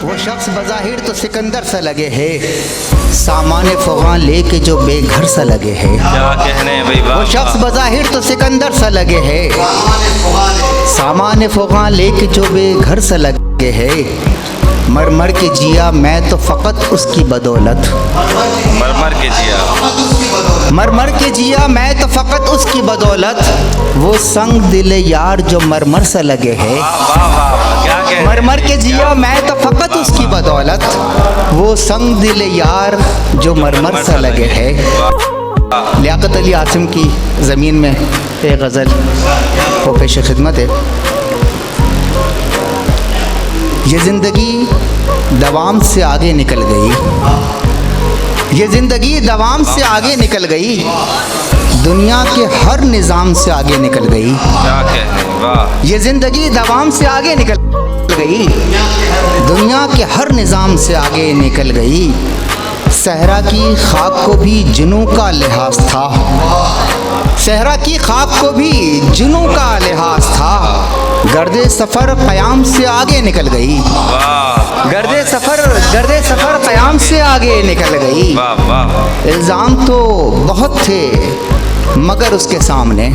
वो शख्स बज़ाहिर तो सिकंदर सा लगे है, सामाने फ़ग़ान लेके जो बेघर सा लगे है। क्या कहने भाई, वो शख्स बज़ाहिर तो सिकंदर सा लगे है, सामाने फ़ग़ान लेके जो बेघर सा लगे है। मर मर के जिया मैं तो फ़कत उसकी बदौलत, मर मर के जिया, मर मर के जिया मैं तो फ़कत उसकी बदौलत। वो संग दिल यार जो मरमर सा लगे है, वाह वाह वाह, क्या कहने। मर मर के जिया मैं तो फ़कत उसकी बदौलत। वो संग दिल यार जो मरमर सा लगे है। लियाकत अली आसिम की ज़मीन में एक गज़ल वो पेश खिदमत है। ये ज़िंदगी दवाम से आगे निकल गई, ये ज़िंदगी दवाम से आगे निकल गई, दुनिया के हर निज़ाम से आगे निकल गई। क्या कहने, वाह। ये ज़िंदगी दवाम से आगे निकल गई, दुनिया के हर निज़ाम से आगे निकल गई। सहरा की खाक को भी जुनूं का लिहाज था, सहरा की खाक को भी जुनूं का लिहाज था। गर्दे सफ़र क़याम से आगे निकल गई, गर्दे सफ़र क़याम से आगे निकल गई। वाह वाह, इल्ज़ाम तो बहुत थे मगर उसके सामने,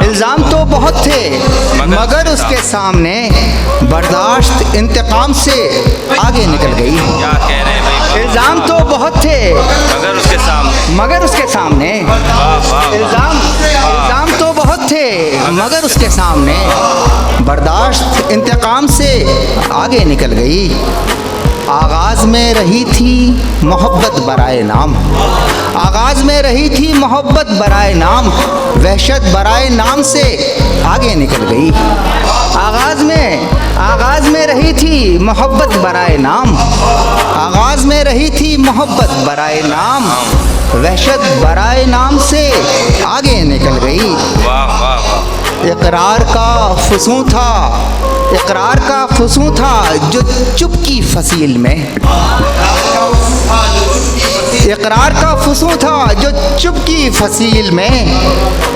इल्ज़ाम तो बहुत थे मगर उसके सामने बर्दाश्त इंतकाम से आगे निकल गई। क्या कह रहे हैं भाई, इल्ज़ाम तो बहुत थे मगर उसके सामने, मगर उसके सामने, वाह वाह, इल्ज़ाम तो बहुत थे मगर उसके सामने बर्दाश्त इंतकाम से आगे निकल गई। आगाज़ में रही थी मोहब्बत बराए नाम, आगाज़ में रही थी मोहब्बत बराए नाम, वहशत बराए नाम से आगे निकल गई। आगाज़ में रही थी मोहब्बत बराए नाम, आगाज़ में रही थी मोहब्बत बराए नाम, वहशत बराए नाम से आगे निकल गई। वाह वाह वाह, इकरार का फसूं था, इकरार का फसूं था जो चुप की फसील में, इकरार का फसूं था जो चुप की फसील में,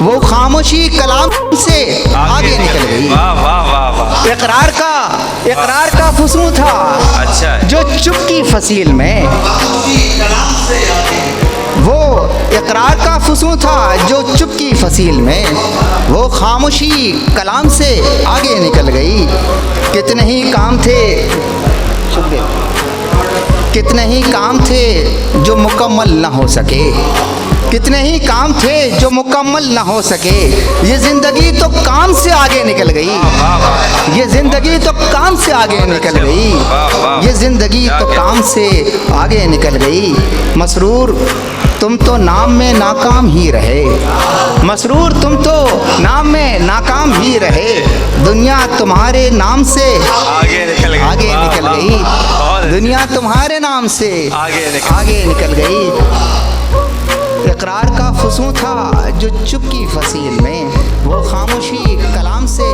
वो खामोशी कलाम से आगे निकल गई। वाह वाह वाह वाह, इकरार का फसूं था अच्छा है। जो चुप की फसील में, वो इकरार का फसूं था जो चुप की फसील में, वो खामोशी कलाम से आगे निकल गई। कितने ही काम थे, कितने ही काम थे जो मुकम्मल न हो सके, कितने ही काम थे जो मुकम्मल न हो सके। ये ज़िंदगी तो काम से आगे निकल गई, ये ज़िंदगी तो काम से आगे निकल गई, ये ज़िंदगी तो काम से आगे निकल गई। मसरूर तुम तो नाम में नाकाम ही रहे, मसरूर तुम तो नाम में नाकाम ही रहे, दुनिया तुम्हारे नाम से आगे निकल गई, दुनिया तुम्हारे नाम से आगे निकल गई। इकरार का फसूं था जो चुप की फसील में, वो खामोशी कलाम से